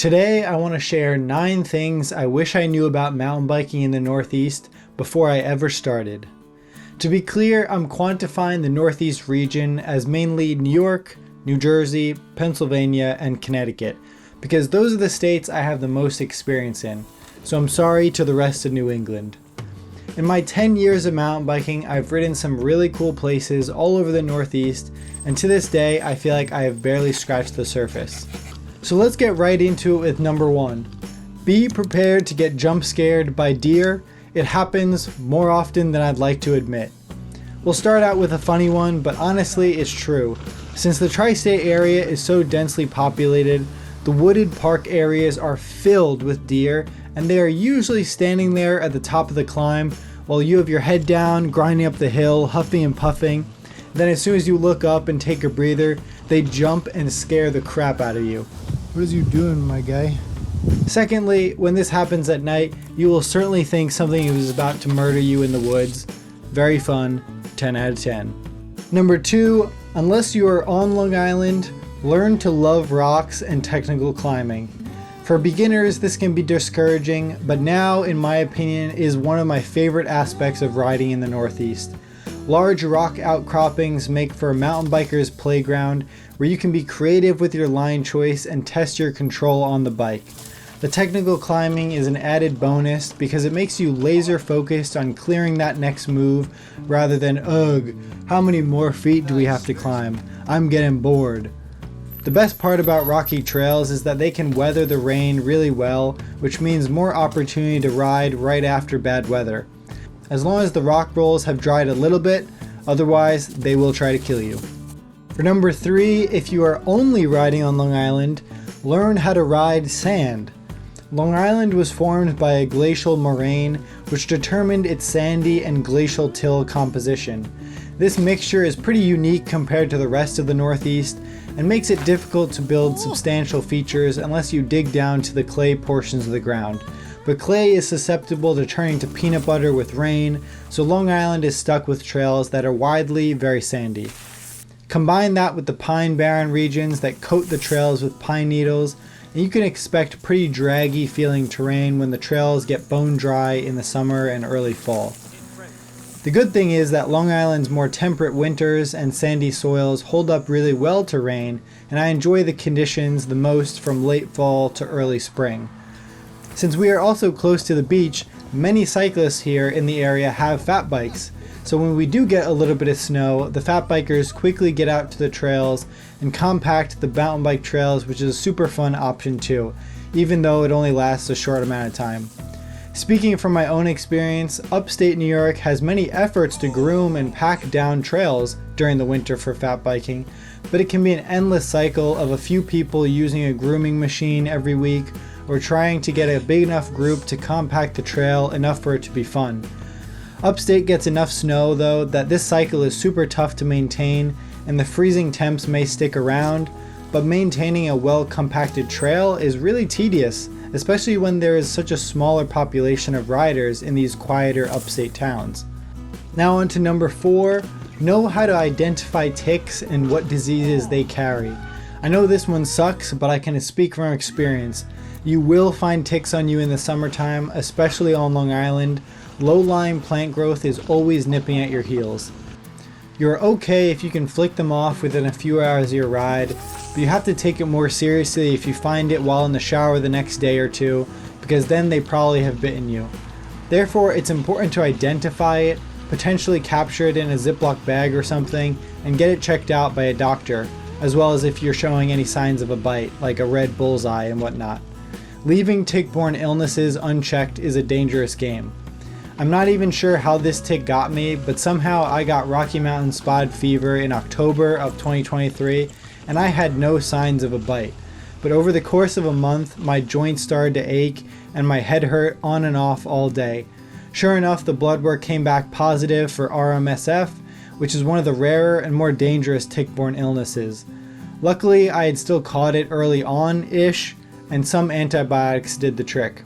Today I want to share 9 things I wish I knew about mountain biking in the Northeast before I ever started. To be clear, I'm quantifying the Northeast region as mainly New York, New Jersey, Pennsylvania, and Connecticut, because those are the states I have the most experience in, so I'm sorry to the rest of New England. In my 10 years of mountain biking, I've ridden some really cool places all over the Northeast, and to this day I feel like I have barely scratched the surface. So let's get right into it with number 1. Be prepared to get jump scared by deer. It happens more often than I'd like to admit. We'll start out with a funny one, but honestly it's true. Since the tri-state area is so densely populated, the wooded park areas are filled with deer, and they are usually standing there at the top of the climb while you have your head down, grinding up the hill, huffing and puffing. Then as soon as you look up and take a breather, they jump and scare the crap out of you. What is you doing, my guy? Secondly, when this happens at night, you will certainly think something is about to murder you in the woods. Very fun, 10 out of 10. Number 2, unless you are on Long Island, learn to love rocks and technical climbing. For beginners, this can be discouraging, but now, in my opinion, is one of my favorite aspects of riding in the Northeast. Large rock outcroppings make for a mountain biker's playground where you can be creative with your line choice and test your control on the bike. The technical climbing is an added bonus because it makes you laser focused on clearing that next move rather than, ugh, how many more feet do we have to climb? I'm getting bored. The best part about rocky trails is that they can weather the rain really well, which means more opportunity to ride right after bad weather. As long as the rock rolls have dried a little bit, otherwise they will try to kill you. For number 3, if you are only riding on Long Island, learn how to ride sand. Long Island was formed by a glacial moraine which determined its sandy and glacial till composition. This mixture is pretty unique compared to the rest of the Northeast and makes it difficult to build substantial features unless you dig down to the clay portions of the ground. But clay is susceptible to turning to peanut butter with rain, so Long Island is stuck with trails that are widely very sandy. Combine that with the pine barren regions that coat the trails with pine needles, and you can expect pretty draggy feeling terrain when the trails get bone dry in the summer and early fall. The good thing is that Long Island's more temperate winters and sandy soils hold up really well to rain, and I enjoy the conditions the most from late fall to early spring. Since we are also close to the beach, many cyclists here in the area have fat bikes, so when we do get a little bit of snow, the fat bikers quickly get out to the trails and compact the mountain bike trails, which is a super fun option too, even though it only lasts a short amount of time. Speaking from my own experience, upstate New York has many efforts to groom and pack down trails during the winter for fat biking, but it can be an endless cycle of a few people using a grooming machine every week or trying to get a big enough group to compact the trail enough for it to be fun. Upstate gets enough snow though that this cycle is super tough to maintain, and the freezing temps may stick around, but maintaining a well compacted trail is really tedious, especially when there is such a smaller population of riders in these quieter upstate towns. Now on to number 4, know how to identify ticks and what diseases they carry. I know this one sucks, but I can speak from experience. You will find ticks on you in the summertime, especially on Long Island. Low-lying plant growth is always nipping at your heels. You're okay if you can flick them off within a few hours of your ride, but you have to take it more seriously if you find it while in the shower the next day or two, because then they probably have bitten you. Therefore, it's important to identify it, potentially capture it in a Ziploc bag or something, and get it checked out by a doctor, as well as if you're showing any signs of a bite, like a red bullseye and whatnot. Leaving tick-borne illnesses unchecked is a dangerous game. I'm not even sure how this tick got me, but somehow I got Rocky Mountain spotted fever in October of 2023, and I had no signs of a bite. But over the course of a month, my joints started to ache and my head hurt on and off all day. Sure enough, the blood work came back positive for RMSF, which is one of the rarer and more dangerous tick-borne illnesses. Luckily, I had still caught it early on-ish, and some antibiotics did the trick.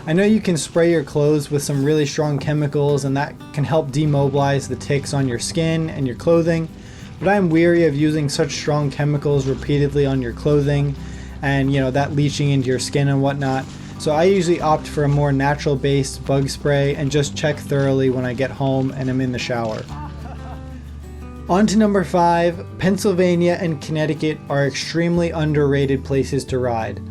I know you can spray your clothes with some really strong chemicals and that can help demobilize the ticks on your skin and your clothing, but I'm weary of using such strong chemicals repeatedly on your clothing, and that leaching into your skin and whatnot. So I usually opt for a more natural based bug spray and just check thoroughly when I get home and I'm in the shower. On to number 5, Pennsylvania and Connecticut are extremely underrated places to ride.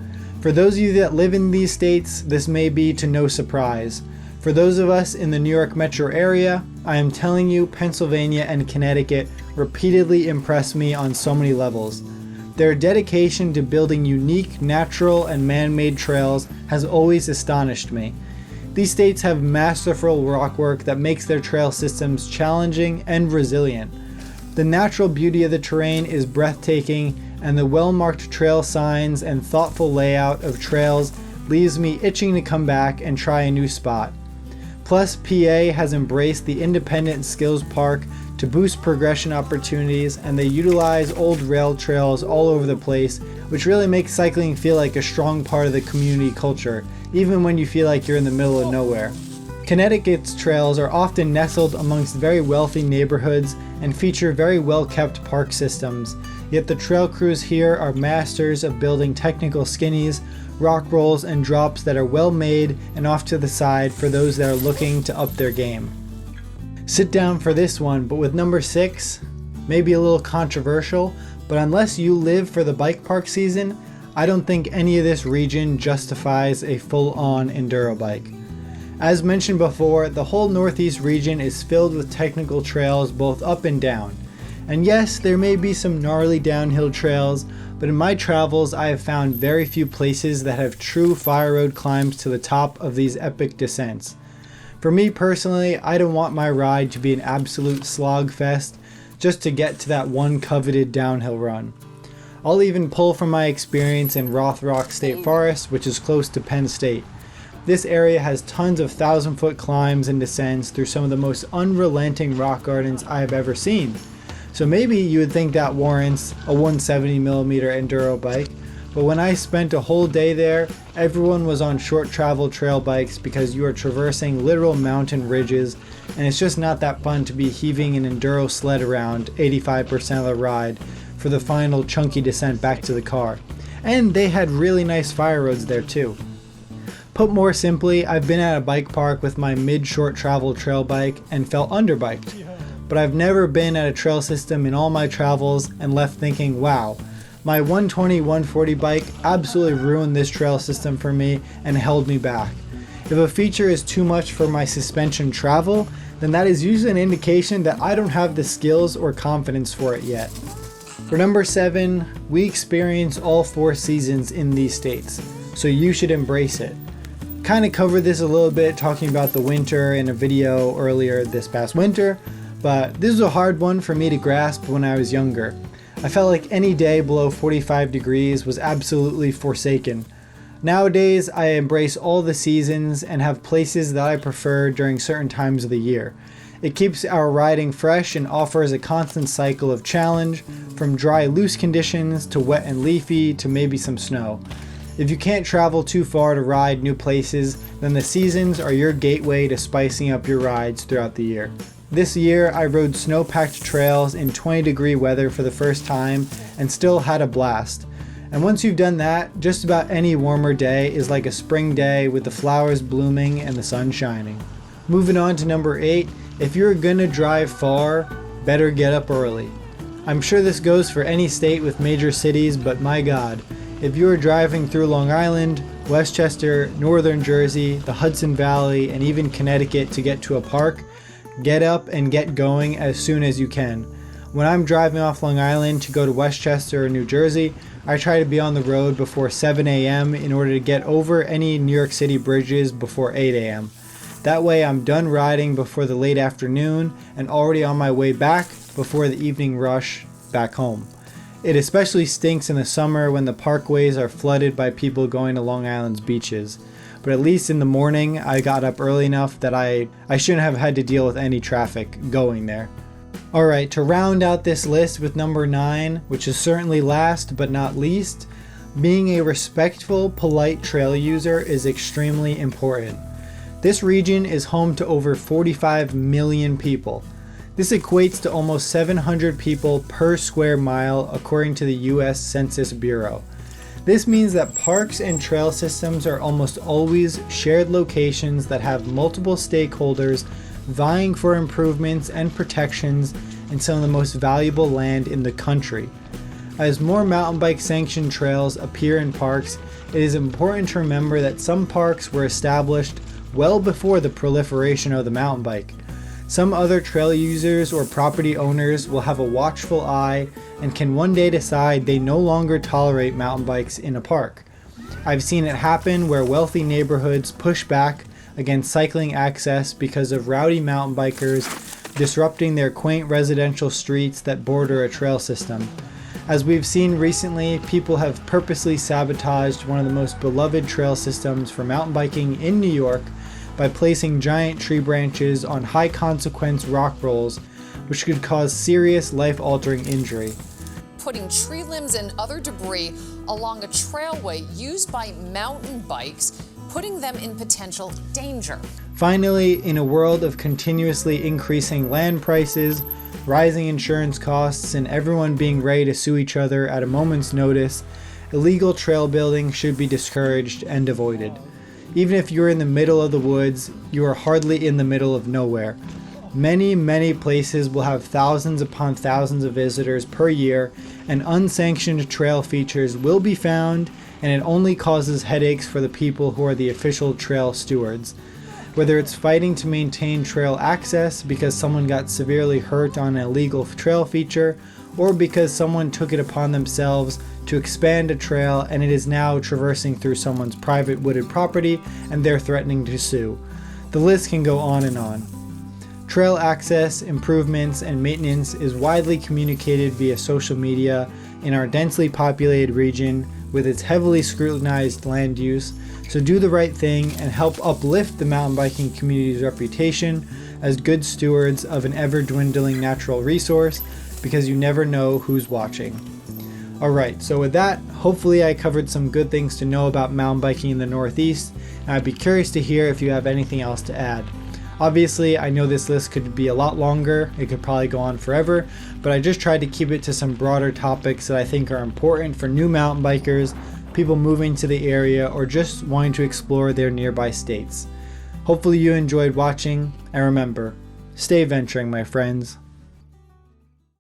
For those of you that live in these states, this may be to no surprise. For those of us in the New York metro area, I am telling you, Pennsylvania and Connecticut repeatedly impress me on so many levels. Their dedication to building unique natural and man-made trails has always astonished me. These states have masterful rockwork that makes their trail systems challenging and resilient. The natural beauty of the terrain is breathtaking, and the well-marked trail signs and thoughtful layout of trails leaves me itching to come back and try a new spot. Plus, PA has embraced the Independent Skills Park to boost progression opportunities, and they utilize old rail trails all over the place, which really makes cycling feel like a strong part of the community culture, even when you feel like you're in the middle of nowhere. Connecticut's trails are often nestled amongst very wealthy neighborhoods and feature very well-kept park systems, yet the trail crews here are masters of building technical skinnies, rock rolls, and drops that are well made and off to the side for those that are looking to up their game. Sit down for this one, but with number 6, maybe a little controversial, but unless you live for the bike park season, I don't think any of this region justifies a full-on enduro bike. As mentioned before, the whole Northeast region is filled with technical trails both up and down. And yes, there may be some gnarly downhill trails, but in my travels I have found very few places that have true fire road climbs to the top of these epic descents. For me personally, I don't want my ride to be an absolute slog fest just to get to that one coveted downhill run. I'll even pull from my experience in Rothrock State Forest, which is close to Penn State. This area has tons of 1,000-foot climbs and descents through some of the most unrelenting rock gardens I have ever seen. So maybe you would think that warrants a 170mm enduro bike, but when I spent a whole day there, everyone was on short travel trail bikes because you are traversing literal mountain ridges, and it's just not that fun to be heaving an enduro sled around 85% of the ride for the final chunky descent back to the car. And they had really nice fire roads there too. Put more simply, I've been at a bike park with my mid-short travel trail bike and felt underbiked. But I've never been at a trail system in all my travels and left thinking, wow, my 120/140 bike absolutely ruined this trail system for me and held me back. If a feature is too much for my suspension travel, then that is usually an indication that I don't have the skills or confidence for it yet. For number 7, we experience all 4 seasons in these states, so you should embrace it. Kind of covered this a little bit talking about the winter in a video earlier this past winter, but this was a hard one for me to grasp when I was younger. I felt like any day below 45 degrees was absolutely forsaken. Nowadays, I embrace all the seasons and have places that I prefer during certain times of the year. It keeps our riding fresh and offers a constant cycle of challenge, from dry, loose conditions to wet and leafy to maybe some snow. If you can't travel too far to ride new places, then the seasons are your gateway to spicing up your rides throughout the year. This year, I rode snow-packed trails in 20-degree weather for the first time and still had a blast. And once you've done that, just about any warmer day is like a spring day with the flowers blooming and the sun shining. Moving on to number 8, if you're gonna drive far, better get up early. I'm sure this goes for any state with major cities, but my God, if you are driving through Long Island, Westchester, Northern Jersey, the Hudson Valley, and even Connecticut to get to a park, get up and get going as soon as you can. When I'm driving off Long Island to go to Westchester or New Jersey, I try to be on the road before 7 a.m. in order to get over any New York City bridges before 8 a.m. That way I'm done riding before the late afternoon and already on my way back before the evening rush back home. It especially stinks in the summer when the parkways are flooded by people going to Long Island's beaches. But at least in the morning, I got up early enough that I shouldn't have had to deal with any traffic going there. Alright, to round out this list with number 9, which is certainly last but not least, being a respectful, polite trail user is extremely important. This region is home to over 45 million people. This equates to almost 700 people per square mile according to the US Census Bureau. This means that parks and trail systems are almost always shared locations that have multiple stakeholders vying for improvements and protections in some of the most valuable land in the country. As more mountain bike sanctioned trails appear in parks, it is important to remember that some parks were established well before the proliferation of the mountain bike. Some other trail users or property owners will have a watchful eye and can one day decide they no longer tolerate mountain bikes in a park. I've seen it happen where wealthy neighborhoods push back against cycling access because of rowdy mountain bikers disrupting their quaint residential streets that border a trail system. As we've seen recently, people have purposely sabotaged one of the most beloved trail systems for mountain biking in New York by placing giant tree branches on high consequence rock rolls, which could cause serious life-altering injury. Putting tree limbs and other debris along a trailway used by mountain bikes, putting them in potential danger. Finally, in a world of continuously increasing land prices, rising insurance costs, and everyone being ready to sue each other at a moment's notice, illegal trail building should be discouraged and avoided. Even if you're in the middle of the woods, you are hardly in the middle of nowhere. Many places will have thousands upon thousands of visitors per year, and unsanctioned trail features will be found, and it only causes headaches for the people who are the official trail stewards. Whether it's fighting to maintain trail access because someone got severely hurt on an illegal trail feature, or because someone took it upon themselves to expand a trail and it is now traversing through someone's private wooded property and they're threatening to sue. The list can go on and on. Trail access, improvements, and maintenance is widely communicated via social media in our densely populated region with its heavily scrutinized land use, so do the right thing and help uplift the mountain biking community's reputation as good stewards of an ever-dwindling natural resource, because you never know who's watching. Alright, so with that, hopefully I covered some good things to know about mountain biking in the Northeast, and I'd be curious to hear if you have anything else to add. Obviously, I know this list could be a lot longer, it could probably go on forever, but I just tried to keep it to some broader topics that I think are important for new mountain bikers, people moving to the area, or just wanting to explore their nearby states. Hopefully you enjoyed watching, and remember, stay venturing, my friends.